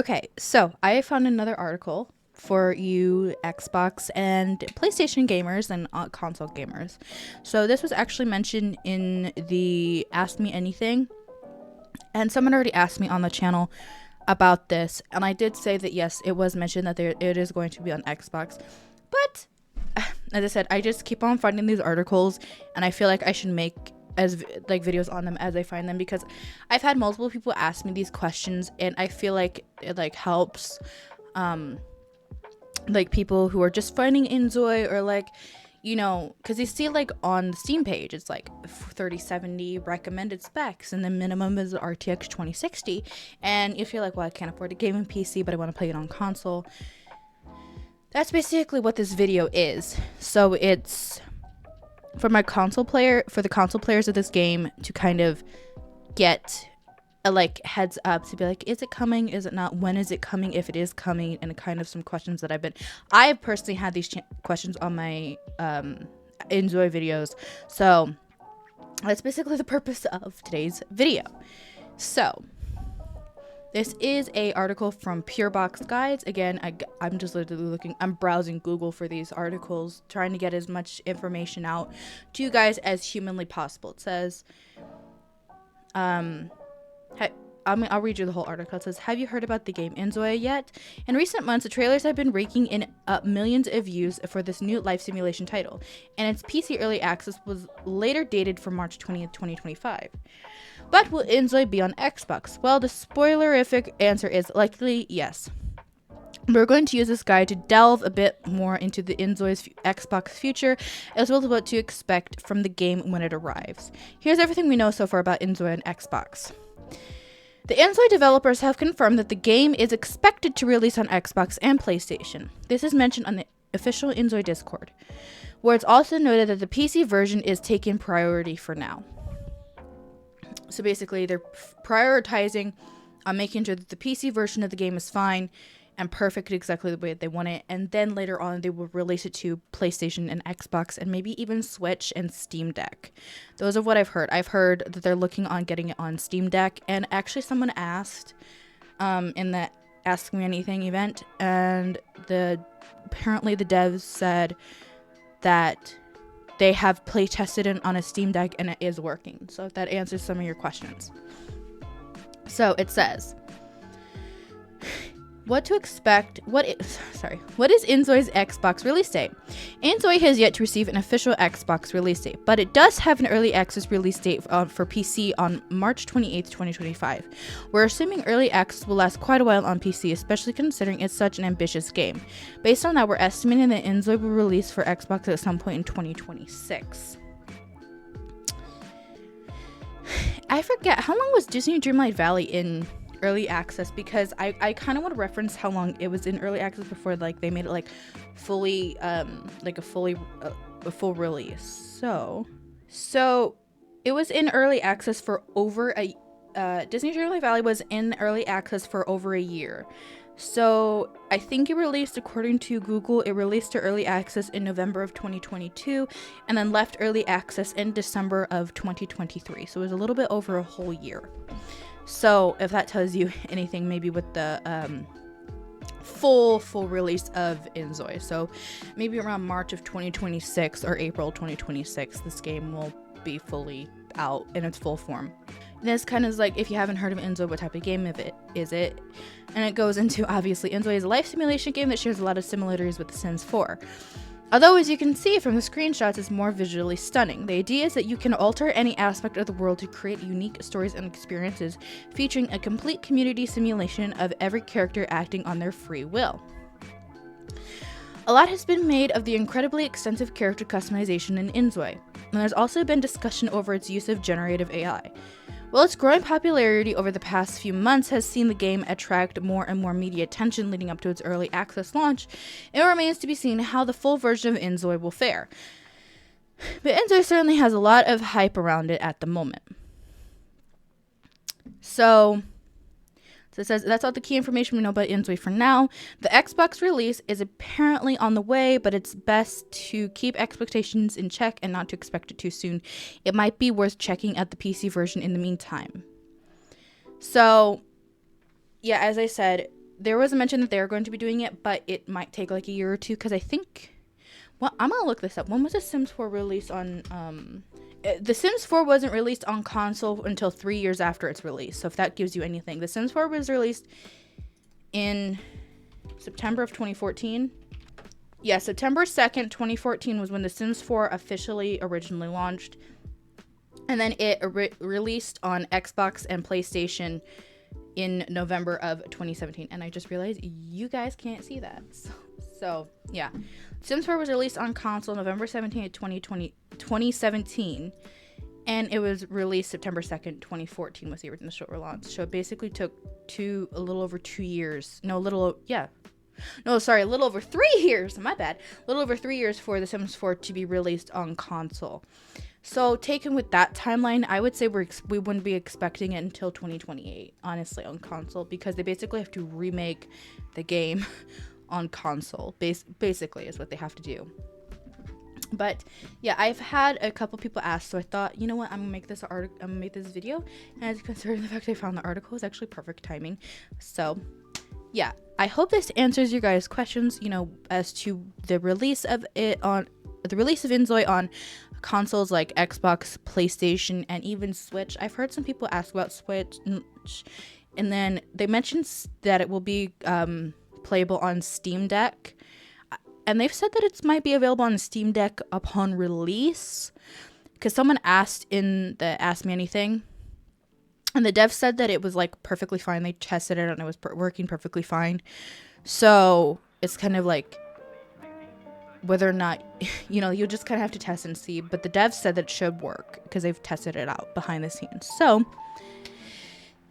Okay, so I found another article for you Xbox and PlayStation gamers and console gamers. So this was actually mentioned in the Ask Me Anything, and someone already asked me on the channel about this, and I did say that yes, it was mentioned that it is going to be on Xbox, but as I said, I just keep on finding these articles, and I feel like I should make videos on them as I find them, because I've had multiple people ask me these questions, and I feel like it helps people who are just finding inZOI, or because you see on the Steam page it's 3070 recommended specs, and the minimum is the RTX 2060, and if you're like, well, I can't afford a gaming PC but I want to play it on console. That's basically what this video is. So it's for the console players of this game to kind of get a heads up to be like, is it coming, is it not, when is it coming, if it is coming, and kind of some questions that I personally had these questions on my inZOI videos. So that's basically the purpose of today's video. So this is a article from PureBox Guides. Again, I'm just literally I'm browsing Google for these articles, trying to get as much information out to you guys as humanly possible. It says, I'll read you the whole article. It says, have you heard about the game inZOI yet? In recent months, the trailers have been raking in millions of views for this new life simulation title, and its PC early access was later dated for March 20th, 2025. But will inZOI be on Xbox? Well, the spoilerific answer is likely yes. We're going to use this guide to delve a bit more into the inZOI's Xbox future, as well as what to expect from the game when it arrives. Here's everything we know so far about inZOI and Xbox. The inZOI developers have confirmed that the game is expected to release on Xbox and PlayStation. This is mentioned on the official inZOI Discord, where it's also noted that the PC version is taking priority for now. So basically, they're prioritizing on making sure that the PC version of the game is fine and perfect exactly the way they want it, and then later on they will release it to PlayStation and Xbox, and maybe even Switch and Steam Deck. Those are what I've heard. I've heard that they're looking on getting it on Steam Deck, and actually someone asked in the Ask Me Anything event, and apparently the devs said that they have play tested it on a Steam Deck and it is working. So if that answers some of your questions. So it says, what to expect. What is inZOI's Xbox release date? inZOI has yet to receive an official Xbox release date, but it does have an early access release date for PC on March 28th, 2025. We're assuming early access will last quite a while on PC, especially considering it's such an ambitious game. Based on that, we're estimating that inZOI will release for Xbox at some point in 2026. I forget, how long was Disney Dreamlight Valley in early access, because I kind of want to reference how long it was in early access before they made it fully a full release. So it was in early access for over a Disney Dreamlight Valley was in early access for over a year. So I think it released, according to Google, it released to early access in November of 2022 and then left early access in December of 2023. So it was a little bit over a whole year. So if that tells you anything, maybe with the full release of inZOI. So maybe around March of 2026 or April 2026, this game will be fully out in its full form. This kind of is if you haven't heard of inZOI, what type of game is it? And it goes into, obviously, inZOI is a life simulation game that shares a lot of similarities with The Sims 4. Although, as you can see from the screenshots, it's more visually stunning. The idea is that you can alter any aspect of the world to create unique stories and experiences, featuring a complete community simulation of every character acting on their free will. A lot has been made of the incredibly extensive character customization in inZOI, and there's also been discussion over its use of generative AI. While its growing popularity over the past few months has seen the game attract more and more media attention leading up to its early access launch, it remains to be seen how the full version of inZOI will fare. But inZOI certainly has a lot of hype around it at the moment. So it says that's all the key information we know about inZOI for now. The Xbox release is apparently on the way, but it's best to keep expectations in check and not to expect it too soon. It might be worth checking out the PC version in the meantime. So, yeah, as I said, there was a mention that they were going to be doing it, but it might take like a year or two, because I think, well, I'm gonna look this up. When was The Sims 4 released on The Sims 4 wasn't released on console until 3 years after its release. So if that gives you anything, The Sims 4 was released in September of 2014. Yeah, September 2nd, 2014 was when The Sims 4 officially originally launched. And then it released on Xbox and PlayStation in November of 2017. And I just realized you guys can't see that. So yeah. Sims 4 was released on console November 17th, 2017. And it was released September 2nd, 2014 was the original launch. So it basically took a little over 3 years. A little over 3 years. My bad. A little over 3 years for The Sims 4 to be released on console. So taken with that timeline, I would say we wouldn't be expecting it until 2028, honestly, on console, because they basically have to remake the game on console. Basically is what they have to do. But yeah, I've had a couple people ask, so I thought, you know what, I'm gonna make this video, and considering the fact I found the article is actually perfect timing. So yeah, I hope this answers your guys' questions, as to the release of inZOI on consoles like Xbox, PlayStation, and even Switch. I've heard some people ask about Switch, and then they mentioned that it will be playable on Steam Deck, and they've said that it might be available on Steam Deck upon release, because someone asked in the Ask Me Anything, and the dev said that it was like perfectly fine. They tested it and it was working perfectly fine. So it's kind of like whether or not, you just kind of have to test and see. But the dev said that it should work because they've tested it out behind the scenes. So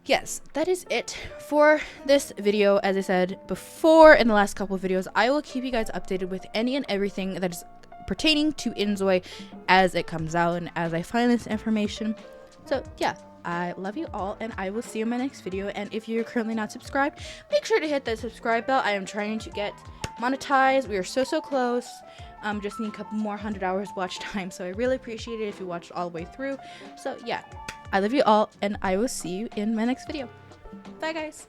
yes, that is it for this video. As I said before in the last couple of videos, I will keep you guys updated with any and everything that is pertaining to inZOI as it comes out and as I find this information. So yeah, I love you all, and I will see you in my next video. And if you're currently not subscribed, make sure to hit that subscribe bell. I am trying to get monetized. We are so close. Just need a couple more 100 hours watch time, so I really appreciate it if you watched all the way through. So yeah, I love you all, and I will see you in my next video. Bye guys.